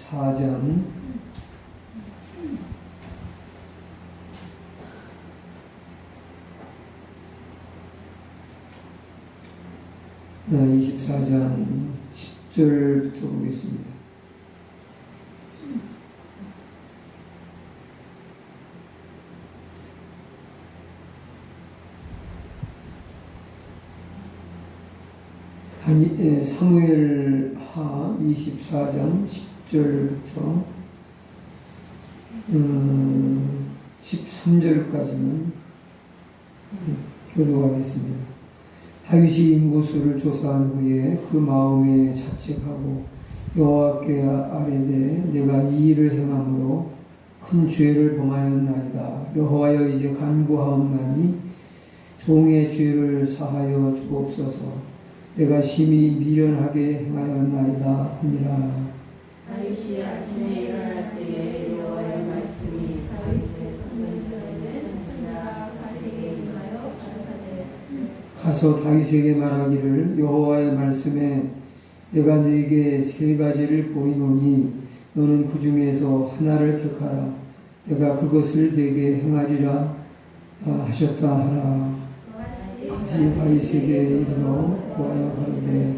24장 10절부터 보겠습니다. 사무엘하 24장 10절부터 13절까지는 교도하겠습니다. 다윗이 인구수를 조사한 후에 그 마음에 자책하고 여호와께 아뢰되 내가 이 일을 행함으로 큰 죄를 범하였나이다. 여호와여 이제 간구하옵나니 종의 죄를 사하여 주옵소서. 내가 심히 미련하게 행하였나이다 하니라. 다윗이 아침에 일어날 때에 여호와의 말씀이 다윗의 선견자에게 전하 가세에게 임하여 가라사대 가서 다윗에게 말하기를 여호와의 말씀에 내가 네게 세 가지를 보이노니 너는 그 중에서 하나를 택하라. 내가 그것을 네게 행하리라 하셨다 하라. 다시 다윗에게 이르러 고하여 가로되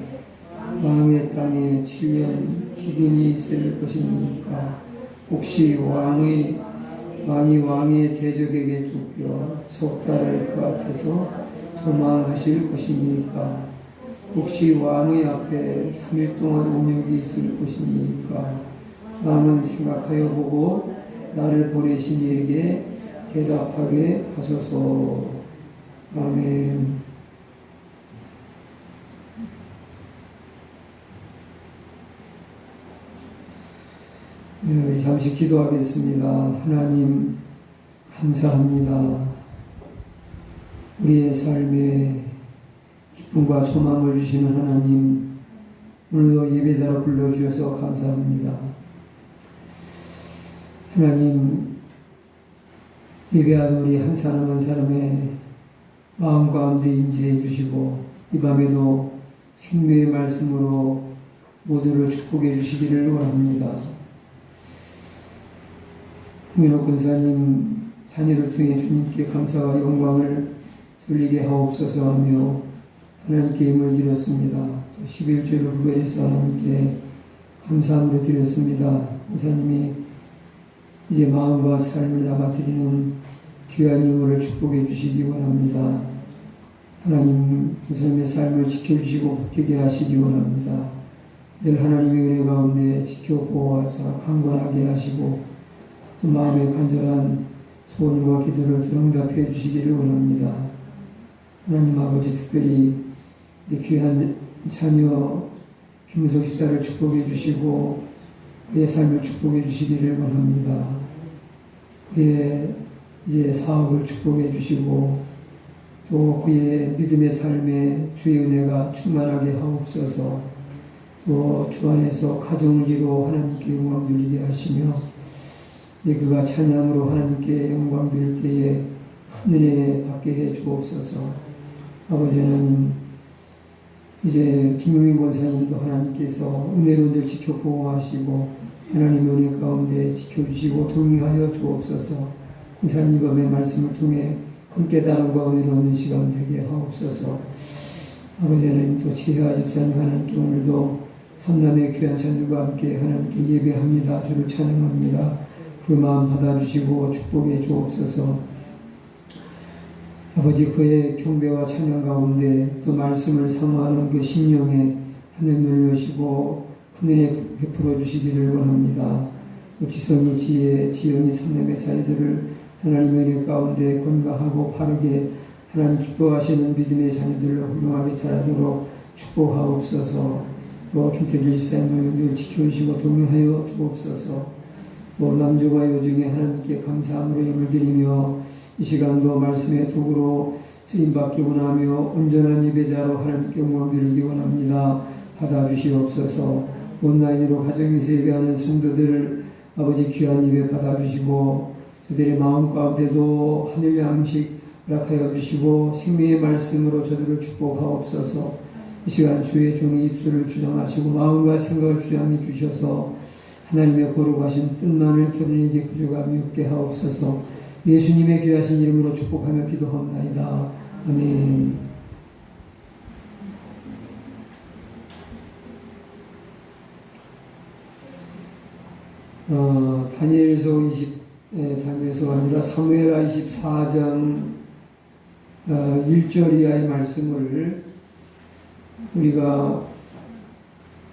왕의 땅에 7년 기근이 있을 것이니까 혹시 왕이 왕의 대적에게 쫓겨 석 달을 그 앞에서 도망하실 것이니까 혹시 왕의 앞에 3일 동안 온역이 있을 것이니까 왕은 생각하여 보고 나를 보내신 이에게 대답하게 하소서. 아멘. 잠시 기도하겠습니다. 하나님 감사합니다. 우리의 삶에 기쁨과 소망을 주시는 하나님, 오늘도 예배자로 불러주셔서 감사합니다. 하나님, 예배하는 우리 한 사람 한 사람의 마음 가운데 임재해 주시고 이 밤에도 생명의 말씀으로 모두를 축복해 주시기를 원합니다. 홍인호 권사님 자녀를 통해 주님께 감사와 영광을 돌리게 하옵소서 하며 하나님께 힘을 드렸습니다. 또 11절을 구별해서 하나님께 감사함으로 드렸습니다. 권사님이 이제 마음과 삶을 담아드리는 귀한 인물을 축복해 주시기 원합니다. 하나님 그 사람의 삶을 지켜주시고 복되게 하시기 원합니다. 늘 하나님의 은혜 가운데 지켜 보호하사 강건하게 하시고 또 마음의 간절한 소원과 기도를 응답해 주시기를 원합니다. 하나님 아버지 특별히 귀한 자녀 김우석 집사를 축복해 주시고 그의 삶을 축복해 주시기를 원합니다. 그의 이제 사업을 축복해 주시고 또 그의 믿음의 삶에 주의 은혜가 충만하게 하옵소서. 또 주 안에서 가정을 이루어 하나님께 영광 돌리게 하시며 그가 찬양으로 하나님께 영광 돌릴 때에 큰 은혜 받게 해 주옵소서. 아버지 하나님, 이제 김용인 권사님도 하나님께서 은혜로 늘 지켜 보호하시고 하나님의 은혜 가운데 지켜주시고 동행하여 주옵소서. 권사님 밤의 말씀을 통해 큰 깨달음과 은혜를 얻는 시간 되게 하옵소서. 아버지 하나님, 또 지혜와 집사님 하나님께 오늘도 삼남의 귀한 자녀과 함께 하나님께 예배합니다. 주를 찬양합니다. 그 마음 받아주시고 축복해 주옵소서. 아버지, 그의 경배와 찬양 가운데 또 말씀을 사모하는 그 심령에 하늘 눈을 여시고 큰 은혜 베풀어 주시기를 원합니다. 또 지성이 지연이 삼남의 자녀들을 하나님의 은혜 가운데 건강하고 바르게 하나님 기뻐하시는 믿음의 자녀들을 훌륭하게 자라도록 축복하옵소서. 또 김태길 집사님을 늘 지켜주시고 동행하여 주옵소서. 또 남주와 여중에 하나님께 감사함으로 힘을 드리며 이 시간도 말씀의 도구로 쓰임받기 원하며 온전한 예배자로 하나님께 영광 드리기 원합니다. 받아주시옵소서. 온라인으로 가정에서 예배하는 성도들을 아버지 귀한 예배 받아주시고 저들의 마음 가운데도 하늘의 음식 허락하여 주시고 생명의 말씀으로 저들을 축복하옵소서. 이 시간 주의 종의 입술을 주장하시고 마음과 생각을 주장해 주셔서 하나님의 거룩하신 뜻만을 들은 이게 구주감이 없게 하옵소서. 예수님의 귀하신 이름으로 축복하며 기도합나이다. 아멘. 다니엘서 아니라 사무엘하 24장 1절 이하의 말씀을 우리가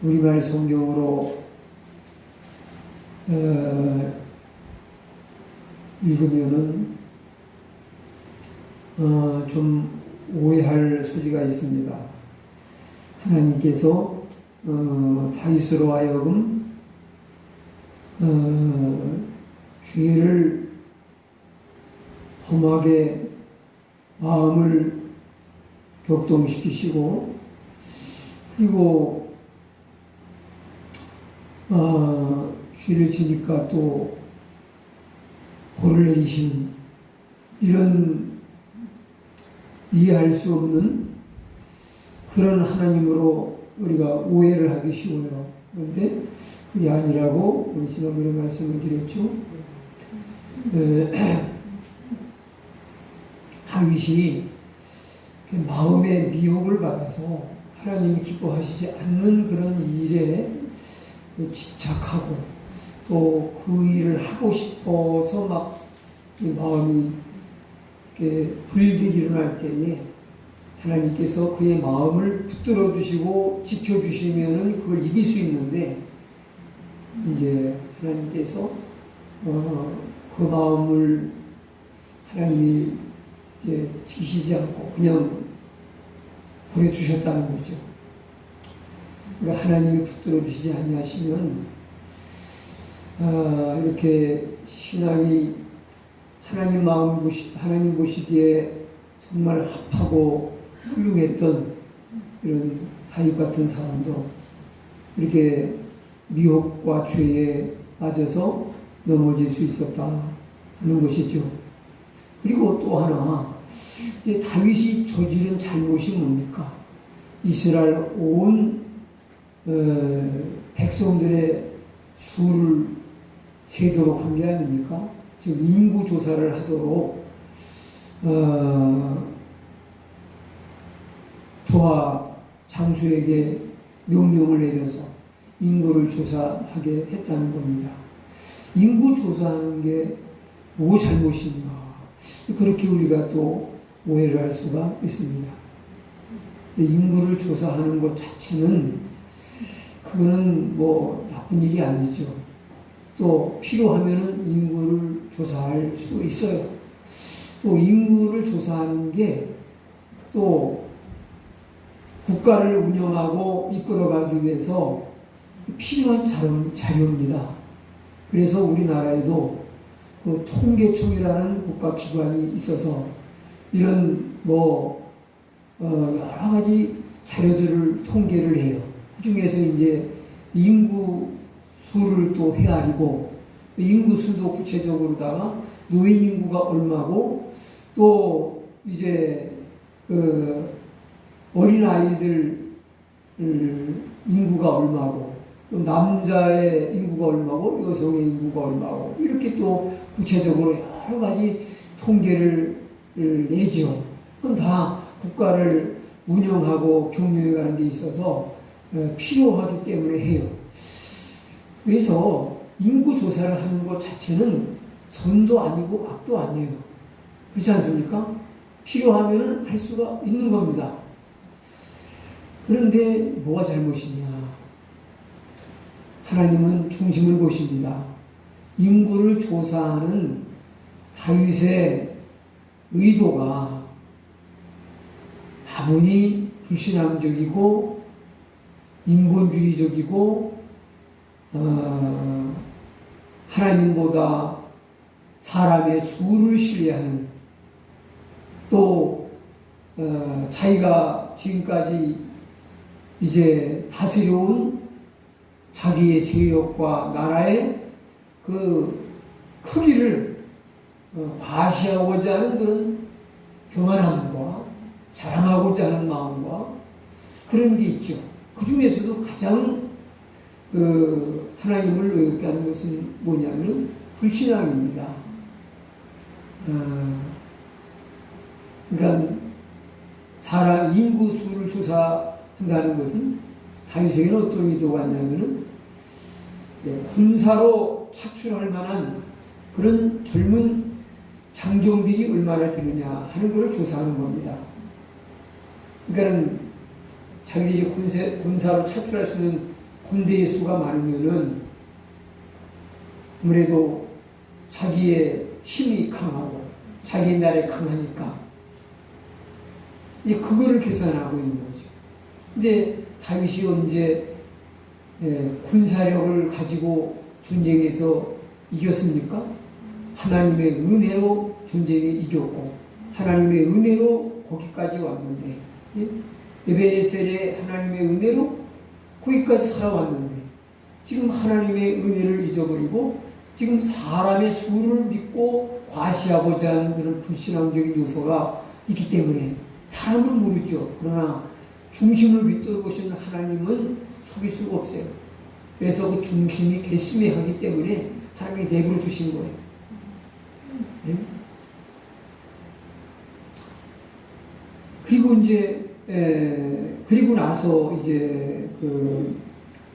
우리말 성경으로 읽으면은 좀 오해할 소지가 있습니다. 하나님께서 다윗으로 하여금 죄를 험하게 마음을 격동시키시고 그리고 죄를 지니까 또 벌을 내리시는 이런 이해할 수 없는 그런 하나님으로 우리가 오해를 하기 쉬워요. 그런데 그게 아니라고 우리 지난번에 말씀을 드렸죠. 다윗이 마음의 미혹을 받아서 하나님이 기뻐하시지 않는 그런 일에 집착하고 또 그 일을 하고 싶어서 막 마음이 불길이 일어날 때에 하나님께서 그의 마음을 붙들어 주시고 지켜 주시면은 그걸 이길 수 있는데 이제 하나님께서 그 마음을 하나님이 이제 지키시지 않고 그냥 보내주셨다는 거죠. 그러니까 하나님이 붙들어 주시지 아니하시면 이렇게 신앙이 하나님 하나님 보시기에 정말 합하고 훌륭했던 이런 다윗 같은 사람도 이렇게 미혹과 죄에 빠져서 넘어질 수 있었다 하는 것이죠. 그리고 또 하나, 다윗이 저지른 잘못이 뭡니까? 이스라엘 온 백성들의 수를 세도록 한 게 아닙니까? 즉 인구 조사를 하도록 부하 장수에게 명령을 내려서 인구를 조사하게 했다는 겁니다. 인구 조사하는 게 뭐 잘못인가? 그렇게 우리가 또 오해를 할 수가 있습니다. 인구를 조사하는 것 자체는 그거는 뭐 나쁜 일이 아니죠. 또 필요하면은 인구를 조사할 수도 있어요. 또 인구를 조사하는 게 또 국가를 운영하고 이끌어가기 위해서 필요한 자료입니다. 그래서 우리나라에도 그 통계청이라는 국가기관이 있어서 이런 여러 가지 자료들을 통계를 해요. 그 중에서 이제 인구 수를 또 헤아리고 인구 수도 구체적으로다가 노인 인구가 얼마고 또 이제 어린 아이들 인구가 얼마고 또 남자의 인구가 얼마고 여성의 인구가 얼마고 이렇게 또 구체적으로 여러 가지 통계를 내죠. 그건 다 국가를 운영하고 경영해가는 데 있어서 필요하기 때문에 해요. 그래서 인구 조사를 하는 것 자체는 선도 아니고 악도 아니에요. 그렇지 않습니까? 필요하면 할 수가 있는 겁니다. 그런데 뭐가 잘못이냐? 하나님은 중심을 보십니다. 인구를 조사하는 다윗의 의도가 다분히 불신앙적이고 인본주의적이고 하나님보다 사람의 수를 신뢰하는 또 자기가 지금까지 이제 다스려온 자기의 세력과 나라의 그 크기를 과시하고자 하는 그런 교만함과 자랑하고자 하는 마음과 그런 게 있죠. 그 중에서도 가장 하나님을 어렵게 하는 것은 뭐냐면 불신앙입니다. 그러니까 사람 인구 수를 조사한다는 것은 다윗에게는 어떤 의도가 있냐면은 군사로 차출할 만한 그런 젊은 장정들이 얼마나 되느냐 하는 것을 조사하는 겁니다. 그러니까 자기들이 군사로 차출할 수 있는 군대의 수가 많으면은 아무래도 자기의 힘이 강하고 자기의 나라에 강하니까 그거를 계산하고 있는 거죠. 근데 다윗이 언제 군사력을 가지고 전쟁에서 이겼습니까? 하나님의 은혜로 전쟁에 이겼고 하나님의 은혜로 거기까지 왔는데 에베네셀의 하나님의 은혜로 거기까지 살아왔는데 지금 하나님의 은혜를 잊어버리고 지금 사람의 수를 믿고 과시하고자 하는 그런 불신앙적인 요소가 있기 때문에 사람은 모르죠. 그러나 중심을 깃들어보시는 하나님은 속일 수가 없어요. 그래서 그 중심이 괘씸하기 때문에 하나님이 내버려 두신 거예요. 네? 그리고 이제 그리고 나서 이제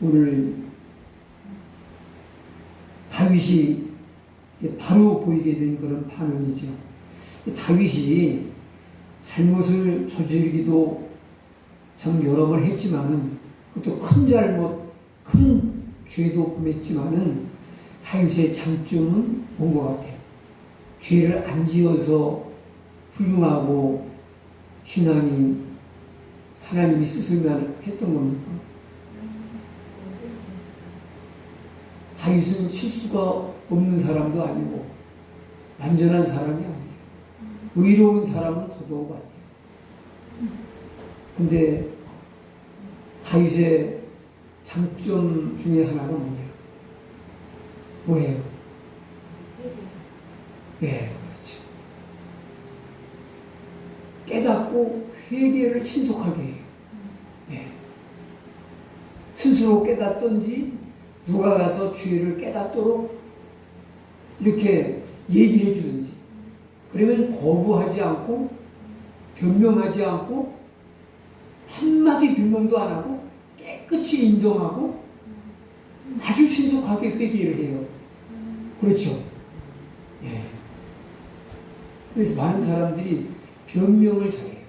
오늘 다윗이 이제 바로 보이게 된 그런 반응이죠. 다윗이 잘못을 저지르기도 참 여러 번 했지만은 그것도 큰 잘못, 큰 죄도 범했지만은 다윗의 장점은 본 것 같아요. 죄를 안 지어서 훌륭하고 신앙이 하나님이 쓰실만 했던 겁니까? 다윗은 실수가 없는 사람도 아니고 완전한 사람이 아니에요. 의로운 사람은 더더욱 아니에요. 근데 다윗의 장점 중에 하나가 뭐예요? 네, 그렇죠. 깨닫고 회개를 신속하게 해요. 네. 스스로 깨닫던지 누가 가서 죄를 깨닫도록 이렇게 얘기를 해주든지 그러면 거부하지 않고 변명하지 않고 한마디 변명도 안 하고 깨끗이 인정하고 아주 신속하게 회개를 해요. 그렇죠? 예. 그래서 많은 사람들이 변명을 잘해요.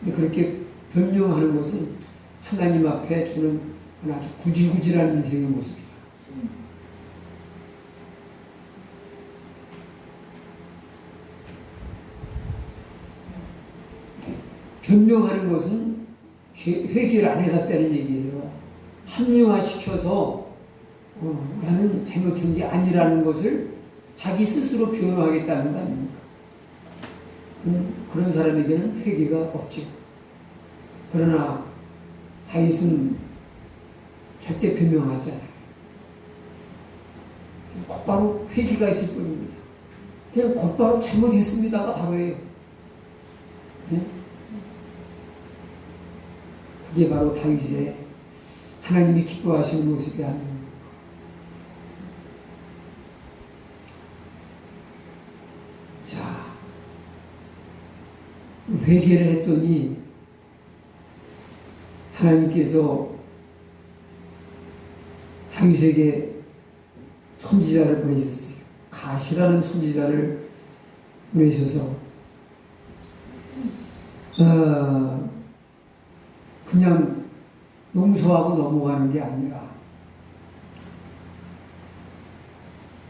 근데 그렇게 변명하는 것은 하나님 앞에 저는 아주 구질구질한 인생의 모습이다. 변명하는 것은 회개를 안 해갔다는 얘기예요. 합리화시켜서 나는 잘못한 게 아니라는 것을 자기 스스로 변호하겠다는 거 아닙니까? 그런 사람에게는 회개가 없죠. 그러나 다윗은 절대 변명하지 않아요. 곧바로 회개가 있을 뿐입니다. 그냥 곧바로 잘못했습니다가 바로예요. 네? 그게 바로 다윗의 하나님이 기뻐하시는 모습이 아닙니까? 자, 회개를 했더니 하나님께서 다윗에게 선지자를 보내셨어요. 가시라는 선지자를 보내셔서 그냥 용서하고 넘어가는 게 아니라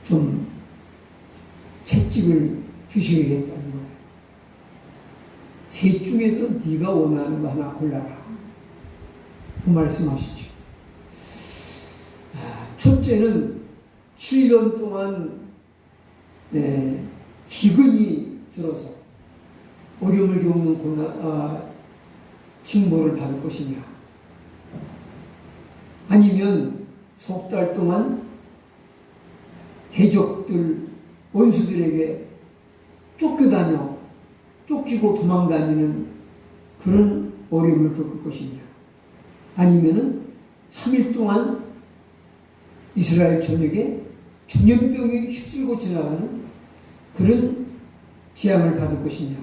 좀 채찍을 주시겠다는 거예요. 셋 중에서 네가 원하는 거 하나 골라라. 그 말씀하시죠. 첫째는 7년 동안 기근이 들어서 어려움을 겪는 징벌을 받을 것이냐, 아니면 석 달 동안 대적들 원수들에게 쫓겨다녀 쫓기고 도망다니는 그런 어려움을 겪을 것이냐, 아니면은 3일 동안 이스라엘 전역에 전염병이 휩쓸고 지나가는 그런 재앙을 받을 것이냐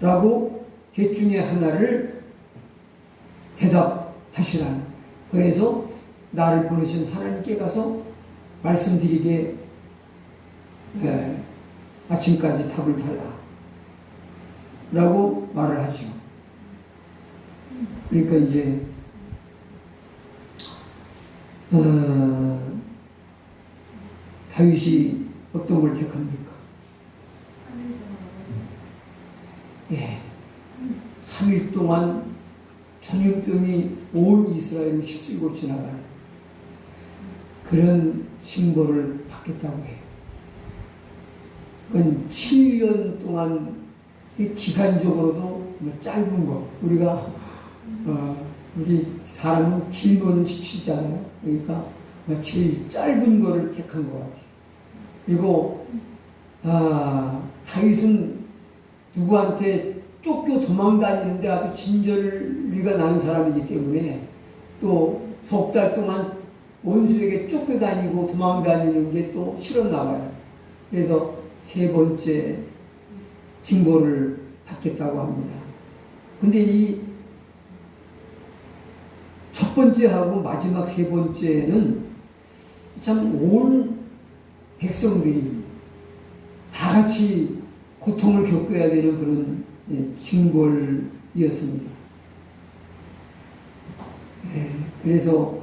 라고 셋 중에 하나를 대답하시라는 거예요. 그래서 나를 보내신 하나님께 가서 말씀드리게 아침까지 답을 달라 라고 말을 하죠. 그러니까 이제 다윗이 어떤 걸 택합니까? 3일 동안 전염병이 온 이스라엘을 휩쓸고 지나가는 그런 신고를 받겠다고 해요. 그건 7년 동안 기간적으로도 짧은 거, 우리가 우리 사람은 길면 지치잖아요. 그러니까 제일 짧은 거를 택한 것 같아요. 그리고 다윗은 누구한테 쫓겨 도망다니는데 아주 진절미가 나는 사람이기 때문에 또 석 달 동안 원수에게 쫓겨다니고 도망다니는 게 또 싫었나 봐요. 그래서 세 번째 징벌을 받겠다고 합니다. 근데 이 첫 번째하고 마지막 세 번째는 참 온 백성들이 다 같이 고통을 겪어야 되는 그런 징벌이었습니다. 그래서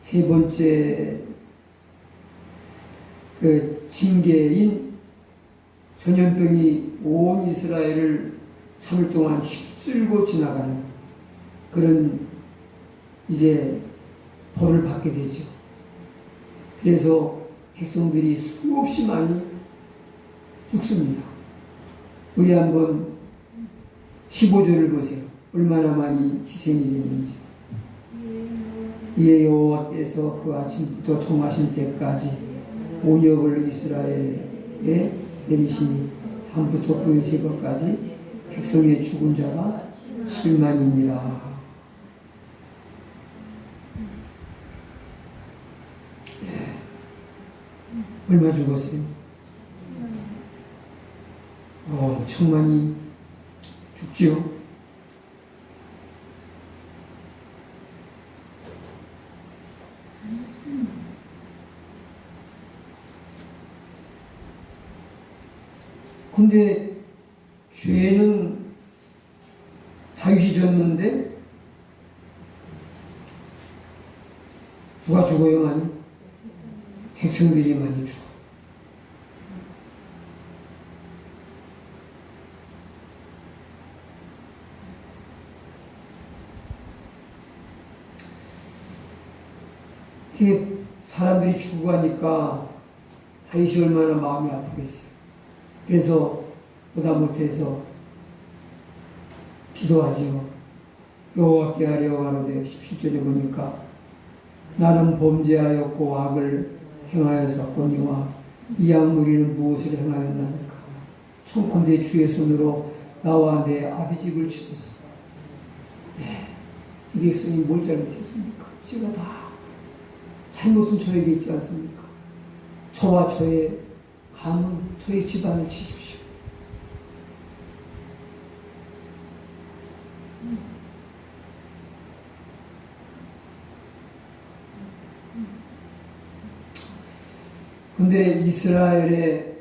세 번째 그 징계인 전염병이 온 이스라엘을 3일 동안 휩쓸고 지나가는 그런 이제 벌을 받게 되죠. 그래서 백성들이 수없이 많이 죽습니다. 우리 한번 15절을 보세요. 얼마나 많이 희생이 됐는지. 이에 여호와께서 그 아침부터 종하신 때까지 온역을 이스라엘에 내리시니 밤부터 그 새벽까지 백성의 죽은 자가 7만이니라. 얼마 죽었어요? 천만이 죽지요. 근데 죄는 다윗이 졌는데 누가 죽어요? 많이? 백성들이 많이 죽어. 이렇게 사람들이 죽어가니까 다윗이 얼마나 마음이 아프겠어요. 그래서 보다 못해서 기도하죠. 여호와께 아뢰어 가로되 17절에 보니까 나는 범죄하였고 악을 행하였사거니와 이악 우리는 무엇을 행하였나니까 청컨대 주의 손으로 나와 내 아비집을 치소서. 이 백성이 뭘 잘못했습니까? 제가 다 잘못은 저에게 있지 않습니까? 저와 저의 가문, 저의 집안을 치십시오. 근데 이스라엘의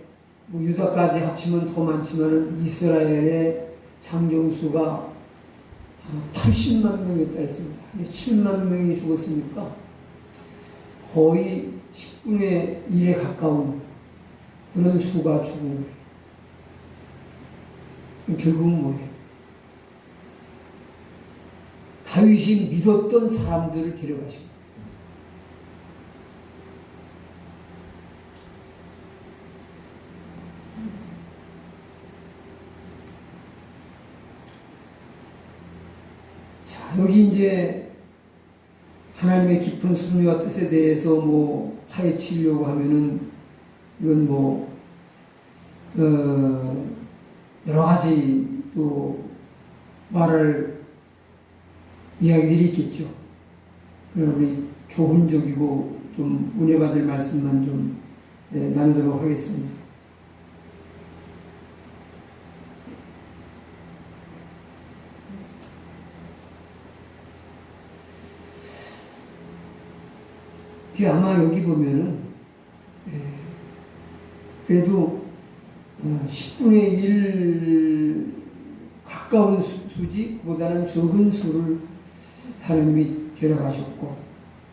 유다까지 합치면 더 많지만 이스라엘의 장정수가 80만 명이었다 했습니다. 근데 7만 명이 죽었으니까 거의 10분의 1에 가까운 그런 수가 죽은 거예요. 결국은 뭐예요? 다윗이 믿었던 사람들을 데려가신 거예요. 자, 여기 이제 하나님의 깊은 섭리와 뜻에 대해서 파헤치려고 하면은 이건 여러 가지 또 말할 이야기들이 있겠죠. 우리 교훈적이고 좀 은혜 받을 말씀만 좀 나누도록 하겠습니다. 아마 여기 보면은 그래도 10분의 1 가까운 수지보다는 적은 수를 하나님이 데려가셨고,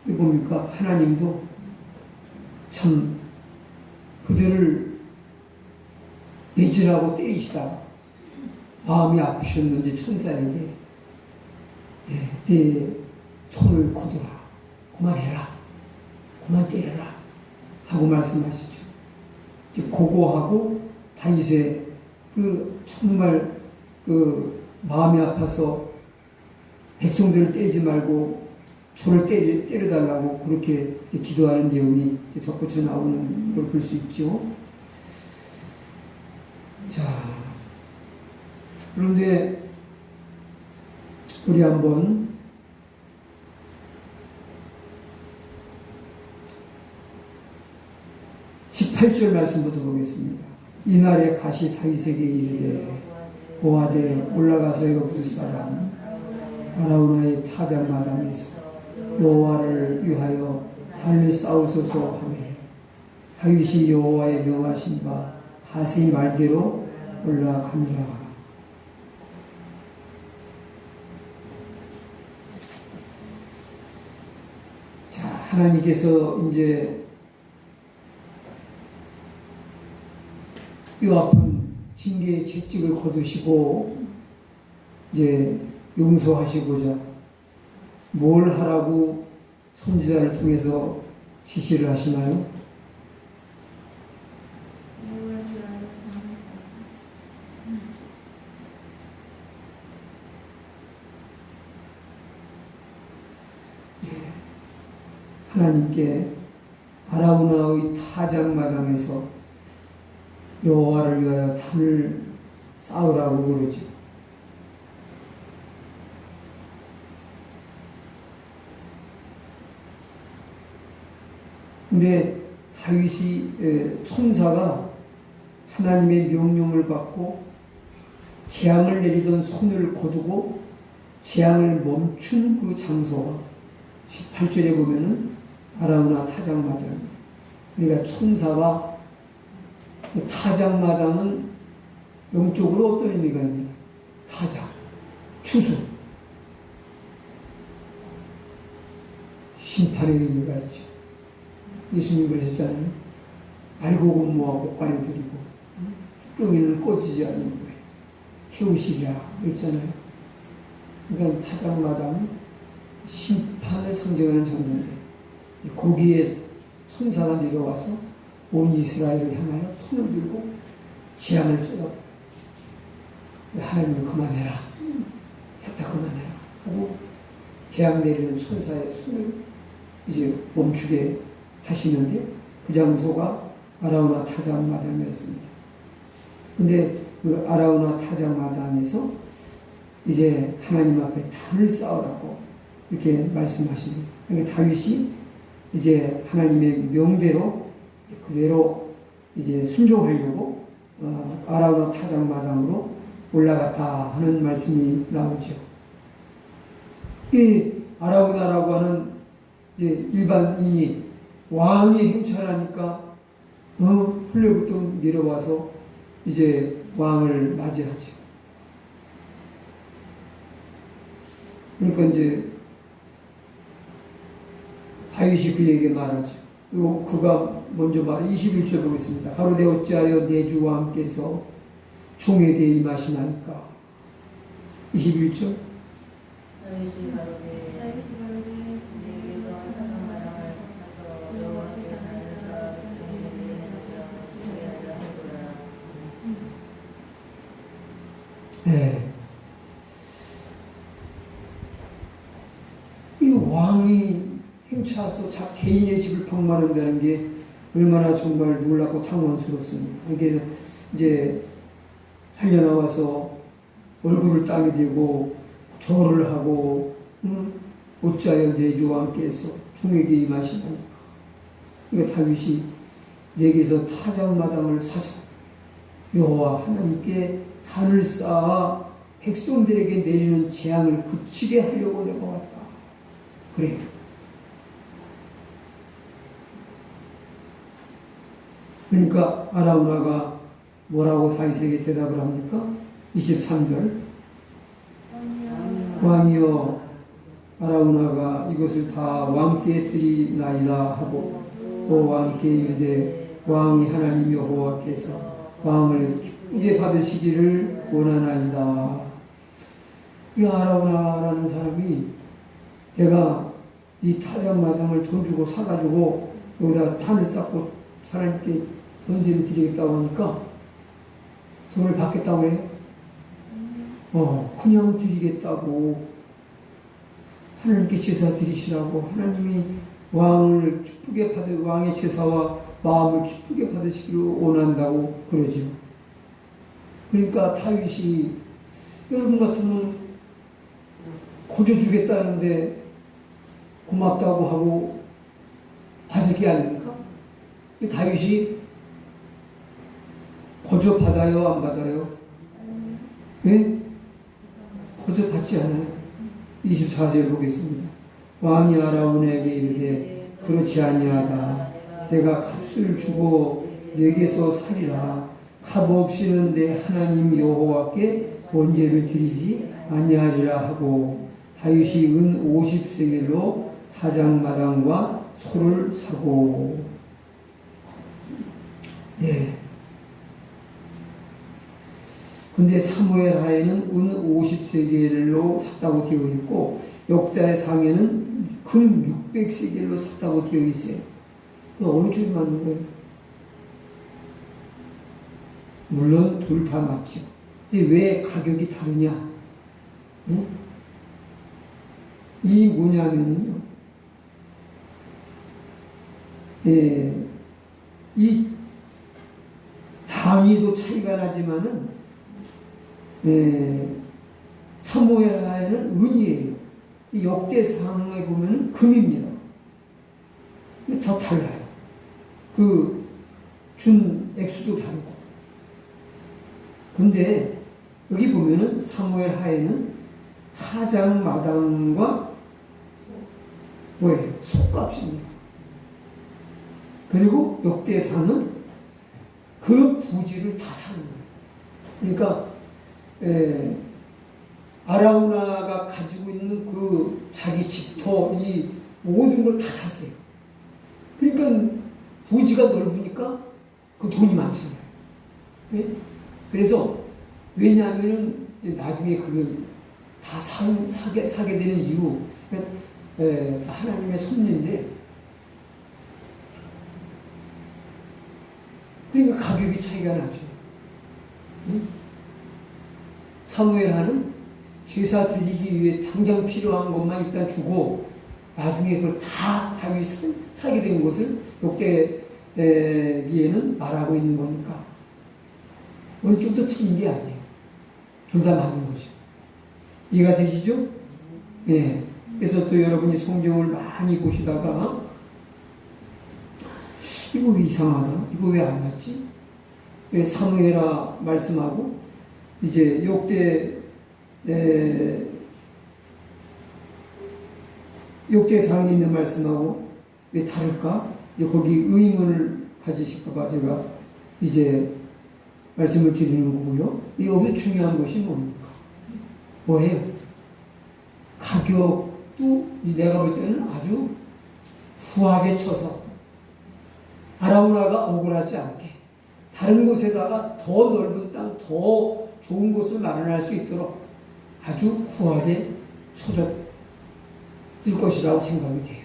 이거 뭡니까? 하나님도 참 그들을 내지라고 때리시다 마음이 아프셨는지 천사에게 내 손을 거두라, 그만해라, 그만 때려라 하고 말씀하시죠. 고고하고 다윗의 정말 마음이 아파서 백성들을 때리지 말고 저를 때려달라고 그렇게 기도하는 내용이 덧붙여 나오는 걸 볼 수 있죠. 자, 그런데 우리 한번 18절 말씀부터 보겠습니다. 이날에 가시 다윗에게 이르되 고하되 올라가서 이거 부르사람 아라우나의 타작마당에서 여호와를 위하여 달리 싸우소서 하며 다윗이 여호와의 명하신 바 가시 말대로 올라가니라. 자, 하나님께서 이제 이 아픈 징계의 채찍을 거두시고 이제 용서하시고자 뭘 하라고 선지자를 통해서 지시를 하시나요? 하나님께 아라우나의 타작마당에서 여호와를 위하여 담을 쌓으라고 그러죠. 근데 다윗이 천사가 하나님의 명령을 받고 재앙을 내리던 손을 거두고 재앙을 멈춘 그 장소가 18절에 보면은 아라우나 타작마당이에요. 그러니까 천사가 타작마당은 영적으로 어떤 의미가 있냐? 타작, 추수, 심판의 의미가 있죠. 예수님 그러셨잖아요. 알고 공모하고 곡간에 드리고 뚜껑이는 꺼지지 않는 거예요. 태우시리라 그랬잖아요. 그러니까 타작마당은 심판을 상징하는 장면인데 거기에 천사가 내려와서 온 이스라엘을 향하여 손을 들고 재앙을 쏟아버려요. 하나님이 그만해라, 됐다 그만해라 하고 재앙 내리는 천사의 손을 이제 멈추게 하시는데 그 장소가 아라우나 타작마당이었습니다. 근데 그 아라우나 타작마당에서 이제 하나님 앞에 단을 쌓으라고 이렇게 말씀하십니다. 그러니까 다윗이 이제 하나님의 명대로 그대로 이제 순종하려고 아라우나 타작마당으로 올라갔다 하는 말씀이 나오죠. 이 아라우나라고 하는 이제 일반인이 왕이 행차하니까 흘려부터 내려와서 이제 왕을 맞이하죠. 그러니까 이제 다윗이 그에게 말하죠. 그리고 그가 먼저 말해 21절 보겠습니다. 가로되 어찌하여 내 주와 함께서 종에 대해 임하시나이까. 21절. 다윗이 가로되 내게서 타작마당을 가서 여호와께 하나님과 종에 대해 하리라 하더라. 네. 이 왕이 행차해서 개인의 집을 방문한다는 게 얼마나 정말 놀랍고 탕원스럽습니까? 그래서 이제 달려나와서 얼굴을 땀이 되고 절을 하고 어찌하여 내 주 왕께서 중에게 임하시나이까. 그러니까 다윗이 내게서 타작마당을 사서 여호와 하나님께 단을 쌓아 백성들에게 내리는 재앙을 그치게 하려고 내가 왔다. 그래요. 그러니까 아라우나가 뭐라고 다윗에게 대답을 합니까? 23절 왕이여 아라우나가 이것을 다 왕께 드리나이다 하고 또 왕께 이르되 왕이 하나님 여호와께서 왕을 기쁘게 받으시기를 원하나이다. 이 아라우나라는 사람이 내가 이 타작마당을 돈 주고 사가지고 여기다 탄을 쌓고 하나님께 번제를 드리겠다고 하니까 돈을 받겠다고 해요? 그냥 드리겠다고. 하나님께 제사 드리시라고. 하나님이 왕을 기쁘게 왕의 제사와 마음을 기쁘게 받으시기를 원한다고 그러죠. 그러니까 다윗이 여러분 같으면 고져 주겠다는데 고맙다고 하고 받을 게 아닙니까? 다윗이 고저 받아요, 안 받아요? 네? 고저 받지 않아요. 24절 보겠습니다. 왕이 아라우나에게 이르되 그렇지 아니하다. 내가 값을 주고 내게서 살이라. 값 없이는 내 하나님 여호와께 번제를 드리지 아니하리라 하고 다윗이 은 50세겔로 타작마당과 소를 사고. 네. 근데 사무엘 하에는 은 50세겔로 샀다고 되어 있고 역대 상에는 금 600세겔로 샀다고 되어 있어요. 어느 쪽이 맞는 거예요? 물론 둘 다 맞죠. 근데 왜 가격이 다르냐? 네? 이 뭐냐면요. 이 단위도 차이가 나지만은 사무엘 하에는 은이에요. 이 역대상에 보면 금입니다. 더 달라요. 그 준 액수도 다르고. 근데 여기 보면은 사무엘 하에는 타작마당과 뭐예요? 속값입니다. 그리고 역대상은 그 부지를 다 사는 거예요. 그러니까 아라우나가 가지고 있는 그 자기 집터 이 모든 걸 다 샀어요. 그러니까 부지가 넓으니까 그 돈이 많잖아요. 네? 그래서 왜냐하면은 나중에 그걸 다 사게 되는 이유, 하나님의 섭리인데, 그러니까 가격이 차이가 나죠. 네? 사무엘 하는 제사 드리기 위해 당장 필요한 것만 일단 주고 나중에 그걸 다 다윗이 사게 된 것을 역대기에는 말하고 있는 거니까 어느 쪽도 틀린 게 아니에요. 둘 다 맞는 거죠. 이해가 되시죠? 네. 그래서 또 여러분이 성경을 많이 보시다가 이거 왜 이상하다? 이거 왜 안 맞지? 왜 사무엘아 말씀하고 이제 역대상에 있는 말씀하고 왜 다를까? 이제 거기 의문을 가지실까봐 제가 이제 말씀을 드리는 거고요. 여기 중요한 것이 뭡니까? 뭐예요? 가격도 내가 볼 때는 아주 후하게 쳐서 아라우나가 억울하지 않게 다른 곳에다가 더 넓은 땅, 더 좋은 곳을 마련할 수 있도록 아주 후하게 쳐줬을 것이라고 생각이 돼요.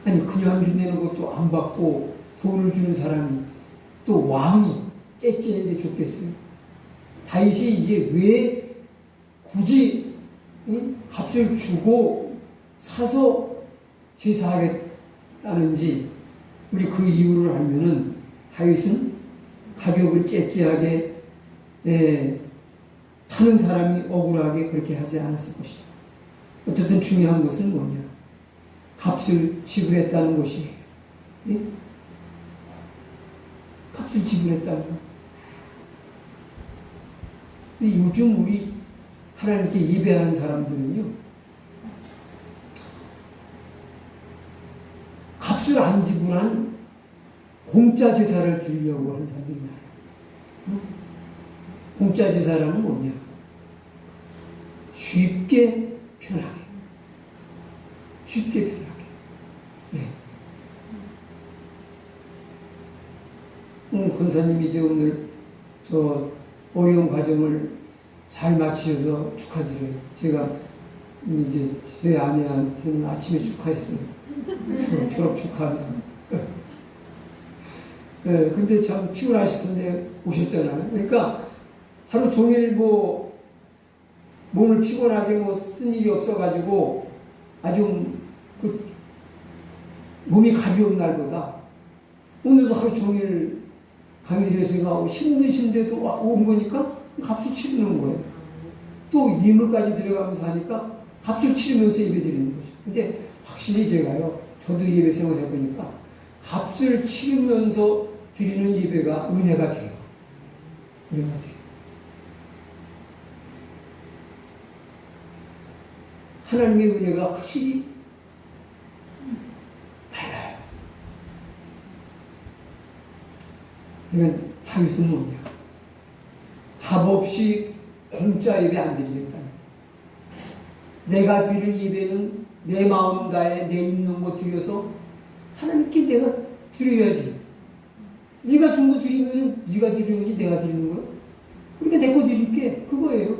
아니 그냥 준다는 것도 안 받고 돈을 주는 사람이 또 왕이 째째하게 줬겠어요. 다윗이 이제 왜 굳이 값을 주고 사서 제사하겠다는지 우리 그 이유를 알면은 다윗은 가격을 째째하게 파는 사람이 억울하게 그렇게 하지 않았을 것이다. 어쨌든 중요한 것은 뭐냐? 값을 지불했다는 것이에요. 예? 값을 지불했다는 것. 근데 요즘 우리 하나님께 예배하는 사람들은요, 값을 안 지불한 공짜 제사를 드리려고 하는 사람들이 많아요. 공짜 제사라는 뭐냐? 쉽게, 편하게. 쉽게, 편하게. 네. 권사님이 이제 오늘 저 어려운 과정을 잘 마치셔서 축하드려요. 제가 이제 제 아내한테는 아침에 축하했어요. 졸업 축하한다. 네, 근데 참 피곤하실 텐데 오셨잖아요. 그러니까 하루 종일 뭐 몸을 피곤하게 뭐 쓴 일이 없어가지고 아주 그 몸이 가벼운 날보다 오늘도 하루 종일 강의실에서 힘드신데도 온 거니까 값을 치르는 거예요. 또 예물까지 들어가면서 하니까 값을 치르면서 예배 드리는 거죠. 근데 확실히 제가요, 저도 예배 생활 해보니까 값을 치르면서 드리는 예배가 은혜가 돼요. 은혜가 돼요. 하나님의 은혜가 확실히 달라요. 그러니까 다윗은 뭐냐? 값 없이 공짜 예배 안 드리겠다. 내가 드릴 예배는 내 마음 다해 내 있는 거 드려서 하나님께 내가 드려야지. 네가 준 거 드리면 네가 드리는 거지 내가 드리는 거야? 그러니까 내 거 드릴게. 그거예요.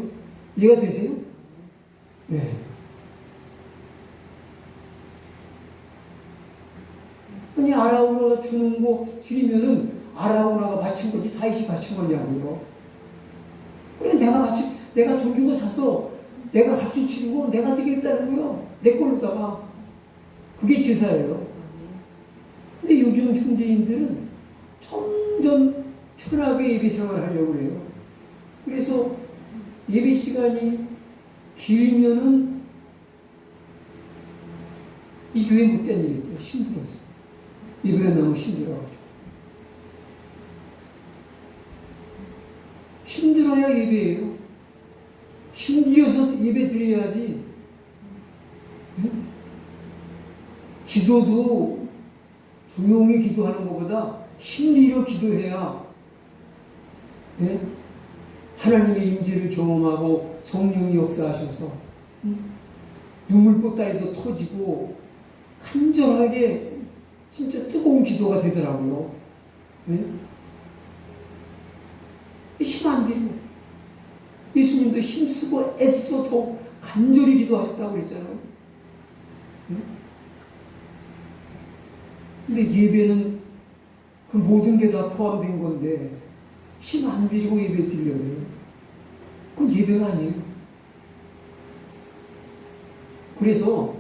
이해가 되세요? 네. 아니 아라우나가 주는 거 드리면은 아라우나가 바친 거지 다윗이 바친 거냐고요. 그러니까 내가 돈 주고 사서 내가 값을 치르고 내가 드리겠다는 거요. 내 걸로다가. 그게 제사예요. 근데 요즘 현대인들은 점점 편하게 예배 생활을 하려고 해요. 그래서 예배 시간이 길면은 이 교회 못 다니겠대요. 힘들어서. 예배가 너무 힘들어가지고. 힘들어야 예배예요. 힘들어서 예배 드려야지. 네? 기도도 조용히 기도하는 것보다 힘들어 기도해야 네? 하나님의 임재를 경험하고 성령이 역사하셔서 눈물보따리도 터지고 간절하게 진짜 뜨거운 기도가 되더라고요. 네? 힘 안 들이고 예수님도 힘쓰고 애써 더 간절히 기도하셨다고 그랬잖아요. 네? 근데 예배는 그 모든 게 다 포함된 건데 힘 안 들이고 예배 드리려고 해요. 그건 예배가 아니에요. 그래서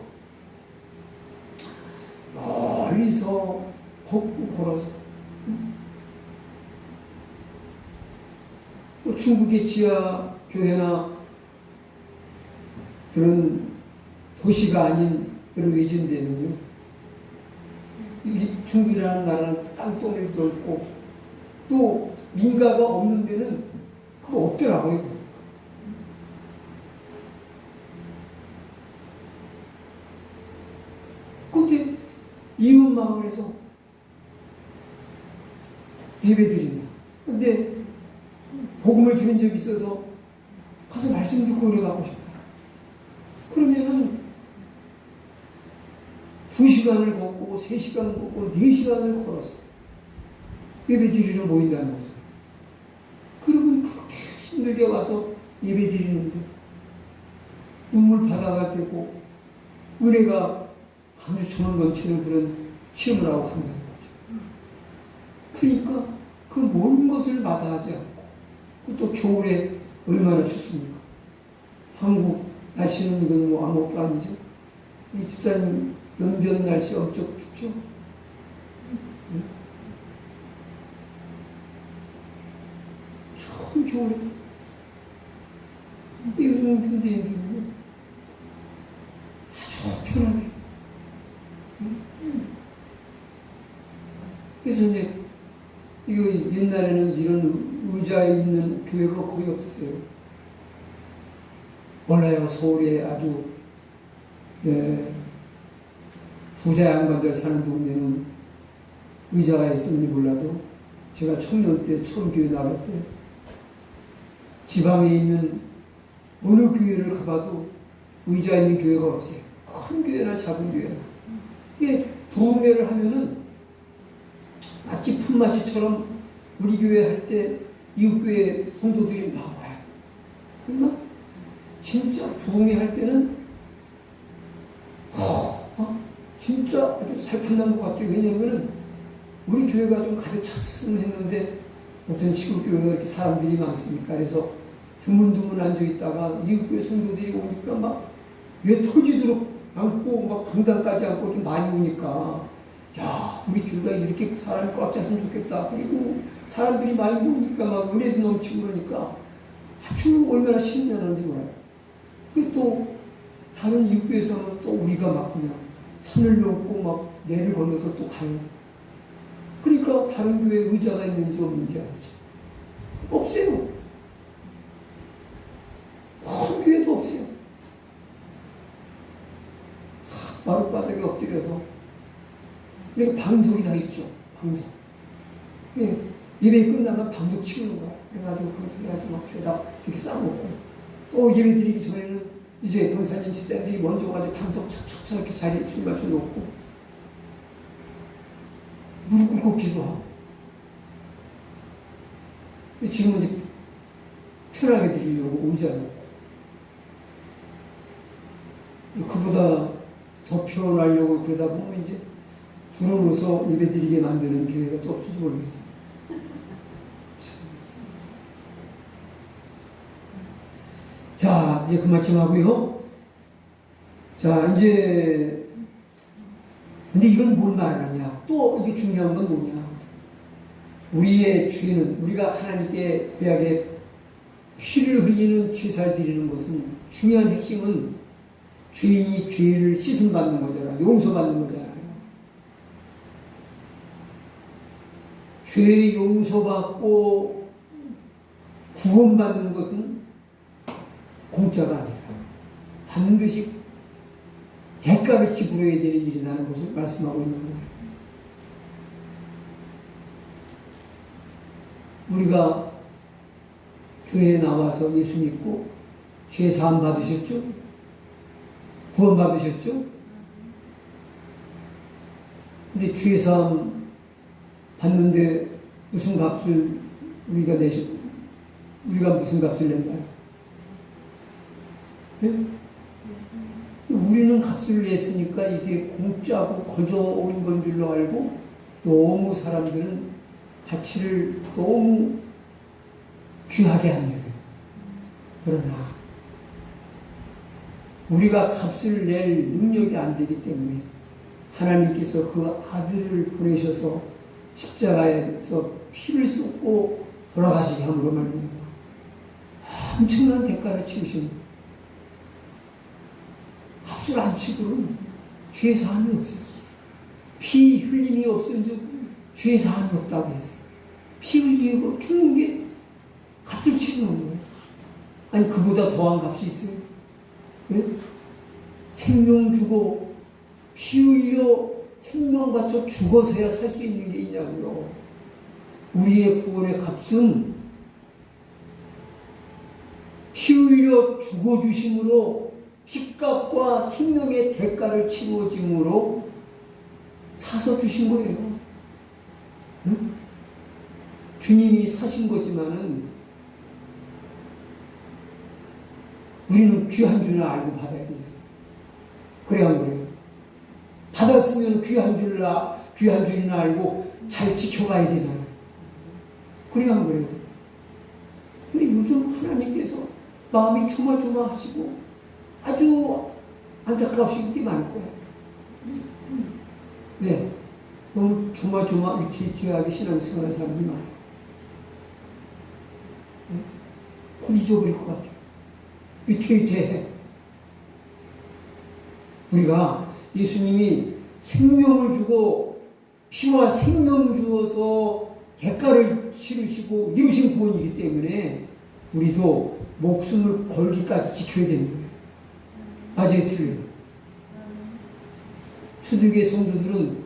멀리서 걷고 걸어서 중국의 지하 교회나 그런 도시가 아닌 그런 외진 데는요, 이 중국이라는 나라는 땅덩어리도 없고 또 민가가 없는 데는 그거 없더라고요. 근데 이웃 마을에서 예배드린다. 근데 복음을 들은 적이 있어서 가서 말씀 듣고 은혜 받고 싶다. 그러면은 2시간을 걷고 3시간을 걷고 4시간을 걸어서 예배 드리러 모인다는 거죠. 그러면 그렇게 힘들게 와서 예배 드리는데 눈물 바다가 되고 은혜가 강주처럼 넘치는 그런 체험을 하고 간다는 거죠. 그러니까 그 모든 것을 마다하지 않고 또 겨울에 얼마나 춥습니까? 한국 날씨는 이건 뭐 아무것도 아니죠. 이 집사님 연변 날씨 엄청 춥죠? 네? 처음 겨울에 요즘 현대인들은 편하게. 그래서 이제 이거 옛날에는 이런 의자에 있는 교회가 거의 없었어요. 몰라요. 서울에 아주 부자 양반들 사는 동네는 의자가 있었는지 몰라도 제가 청년 때 처음 교회 나갈 때 지방에 있는 어느 교회를 가봐도 의자 있는 교회가 없어요. 큰 교회나 작은 교회나. 이게 부흥회를 하면은 마치 품맛이처럼 우리 교회 할 때 이웃교회 성도들이 나와요. 그러나 진짜 부흥회 할 때는 진짜 아주 살판난 것 같아요. 왜냐하면 우리 교회가 좀 가득 찼으면 했는데 어떤 시골교회가 이렇게 사람들이 많습니까? 그래서 드문드문 앉아있다가 이웃교회 성도들이 오니까 막 왜 터지도록 앉고 막 강당까지 앉고 좀 많이 오니까 야, 우리 교회가 이렇게 사람이 꽉 찼으면 좋겠다. 그리고 사람들이 많이 오니까 막 은혜도 넘치고 그러니까 아주 얼마나 신이 나는지 몰라요. 또 다른 이웃교회에서는 또 우리가 막 그냥 산을 넘고 막 내를 건너서 또 가요. 그러니까 다른 교회에 의자가 있는지 없는지 알지. 없어요. 큰 교회도 없어요. 마룻바닥에 엎드려서. 그러니까 방석이 다 있죠. 방석. 예배 끝나면 방석 치우는 거야. 그래가지고 방석에 아주 막 죄다 이렇게 쌓아놓고 또 예배 드리기 전에는 이제 강사님 집사님들이 먼저 가지고 방석 착착착 이렇게 자리에 줄 맞춰 놓고 무릎 꿇고 기도하고. 지금은 이제 편하게 드리려고 의자 놓고 그보다 더 표현하려고 그러다 보면 이제 들어오서 예배 드리게 만드는 교회가 또 없을지 모르겠어요. 자, 이제 그만 좀 하고요. 자, 이제 근데 이건 뭘 말하냐? 또 이게 중요한 건 뭐냐? 우리의 죄는 우리가 하나님께 구약에 피를 흘리는 제사를 드리는 것은 중요한 핵심은 죄인이 죄를 씻음받는 거잖아요. 용서받는 거잖아요. 죄 용서받고 구원받는 것은 공짜가 아니다. 반드시 대가를 지불해야 되는 일이라는 것을 말씀하고 있는 거예요. 우리가 교회에 나와서 예수 믿고 죄 사함 받으셨죠? 구원 받으셨죠? 근데 죄 사함 받는데 무슨 값을 우리가 무슨 값을 냈나요? 네? 우리는 값을 냈으니까 이게 공짜고 거저 온 건 줄로 알고 너무 사람들은 가치를 너무 귀하게 합니다. 그러나 우리가 값을 낼 능력이 안 되기 때문에 하나님께서 그 아들을 보내셔서 십자가에서 피를 쏟고 돌아가시게 함으로 말미암아 엄청난 대가를 치르신 값을 안 치고는 죄 사함이 없어요. 피 흘림이 없은 즉 죄 사함이 없다고 했어요. 피 흘리고 죽는 게 값을 치르는 거예요. 아니 그보다 더한 값이 있어요? 네? 생명 주고 피 흘려 생명 바쳐 죽어서야 살 수 있는 게 있냐고요. 우리의 구원의 값은 피 흘려 죽어주심으로 피값과 생명의 대가를 치루어짐으로 사서 주신 거예요. 응? 주님이 사신 거지만은 우리는 귀한 줄을 알고 받아야 되잖아요. 그래야 한 거예요. 받았으면 귀한 줄이나 알고 잘 지켜가야 되잖아요. 그래야 한 거예요. 근데 요즘 하나님께서 마음이 조마조마하시고 아주 안타까우신 게 많을 거예요. 네. 너무 조마조마 위태위태하게 신앙생활하는 사람이 많아요. 네? 곧 잊어버릴 것 같아요. 위태위태해. 우리가 예수님이 생명을 주고 피와 생명 주어서 대가를 치르시고 이루신 구원이기 때문에 우리도 목숨을 걸기까지 지켜야 되는 거예요. 맞아요, 틀려요? 초대교회 성도들은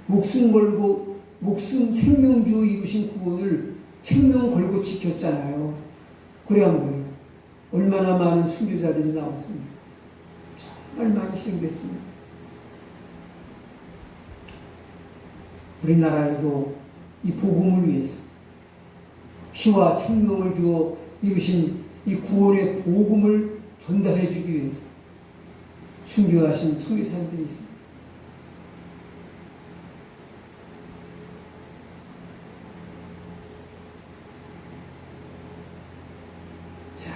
목숨 걸고 목숨 생명주 이루신 구원을 생명 걸고 지켰잖아요. 그래야 한 거예요. 얼마나 많은 순교자들이 나왔습니까? 정말 많이 희생됐습니다. 우리나라에도 이 복음을 위해서 피와 생명을 주어 이루신 이 구원의 복음을 전달해 주기 위해서 순교하신 선교사님들이 있습니다. 자,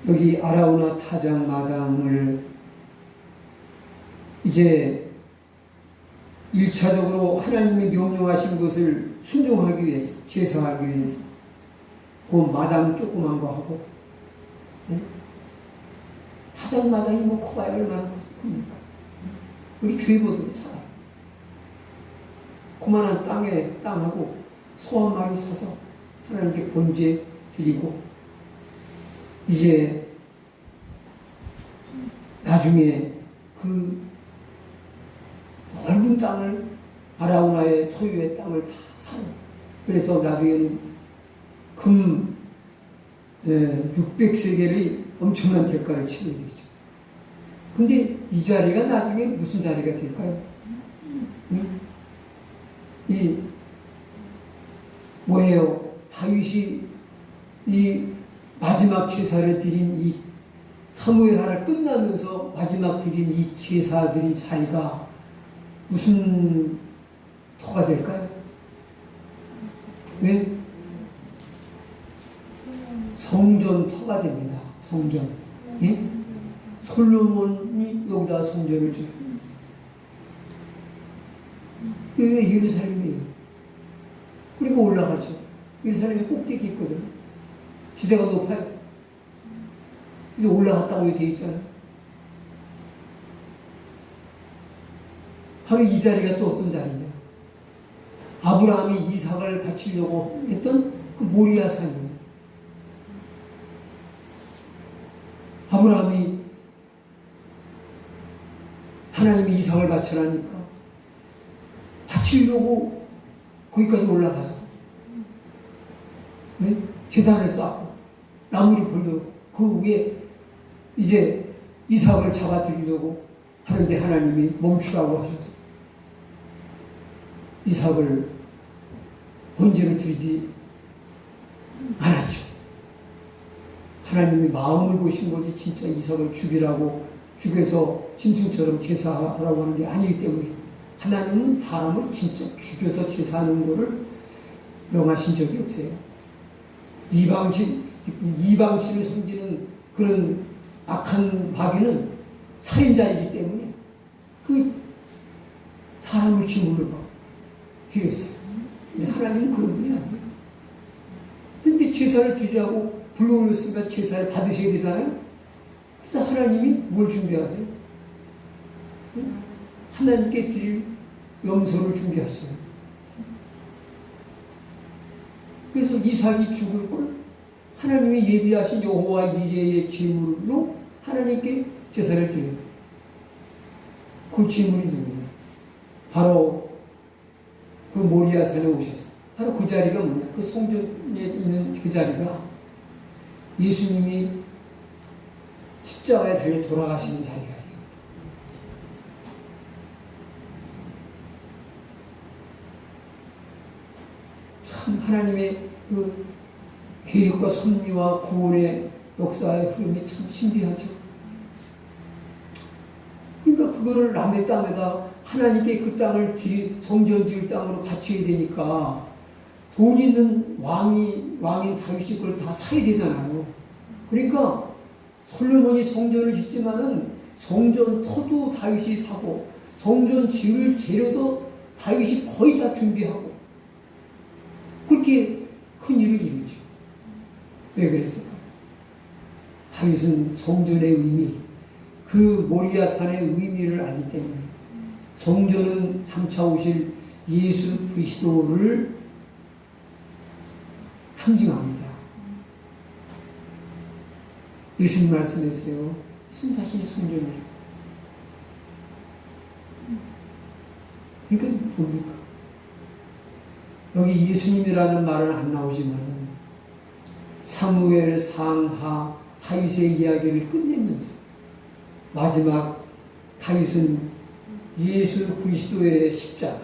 여기 아라우나 타작 마당을 이제 1차적으로 하나님이 명령하신 것을 순종하기 위해서, 제사하기 위해서 그 마당 조그만 거 하고, 네? 타작 마당이 뭐 커봐야 얼마나 큽니까? 우리 교회보다도 작아요. 그만한 땅하고 소 한 마리 사서 하나님께 번제 드리고, 이제 나중에 그 넓은 땅을, 아라우나의 소유의 땅을 다 사요. 그래서 나중에는 금 600세겔의 엄청난 대가를 치르게 되죠. 근데 이 자리가 나중에 무슨 자리가 될까요? 이 뭐예요? 다윗이 이 마지막 제사를 드린 이 사무엘하를 끝나면서 마지막 드린 이 제사 드린 자리가 무슨 터가 될까요? 왜? 성전 터가 됩니다. 성전. 예? 솔로몬이 여기다 성전을 줘요. 여기가 예루살렘이에요. 그리고 올라가죠. 예루살렘에 꼭대기 있거든요. 지대가 높아요. 이제 올라갔다고 되어 있잖아요. 바로 이 자리가 또 어떤 자리냐? 아브라함이 이삭을 바치려고 했던 그 모리아 산이에요. 아브라함이 하나님이 이삭을 바치라니까 바치려고 거기까지 올라가서, 네? 제단을 쌓고 나무를 벌려고 그 위에 이제 이삭을 잡아드리려고 하는데 하나님이 멈추라고 하셔서 이삭을 번제로 드리지 않았죠. 하나님이 마음을 보신 거지 진짜 이삭을 죽이라고, 죽여서 짐승처럼 제사하라고 하는 게 아니기 때문에 하나님은 사람을 진짜 죽여서 제사하는 것을 명하신 적이 없어요. 이방신을 섬기는 그런 악한 마귀는 살인자이기 때문에 그 사람을 제물로 드렸어요. 근데 하나님은 그런 분이 아니에요. 근데 제사를 드리라고 불러오셨으니까 제사를 받으셔야 되잖아요. 그래서 하나님이 뭘 준비하세요? 하나님께 드릴 염소를 준비하시잖아요. 그래서 이삭이 죽을 걸 하나님이 예비하신 여호와 이레의 제물로 하나님께 제사를 드려요. 그 제물이 누구냐? 바로 그 모리아산에 오셔서, 바로 그 자리가 뭐냐? 그 성전에 있는 그 자리가 예수님이 십자가에 달려 돌아가시는 자리가 돼요. 참 하나님의 그 계획과 섭리와 구원의 역사의 흐름이 참 신비하죠. 그러니까 그거를 남의 땅에다 하나님께 그 땅을 성전 지을 땅으로 바쳐야 되니까 돈 있는 왕인 다윗이 그걸 다 사야 되잖아요. 그러니까 솔로몬이 성전을 짓지만은 성전 터도 다윗이 사고 성전 지을 재료도 다윗이 거의 다 준비하고 그렇게 큰 일을 이루죠. 왜 그랬을까? 다윗은 성전의 의미, 그 모리아산의 의미를 알기 때문에 성전은 장차 오실 예수 그리스도를 상징합니다. 예수님 말씀했어요. 예수님 자신이 성전이에요. 그러니까 뭡니까? 여기 예수님이라는 말은 안 나오지만 사무엘 상하 다윗의 이야기를 끝내면서 마지막 다윗은 예수 그리스도의 십자가,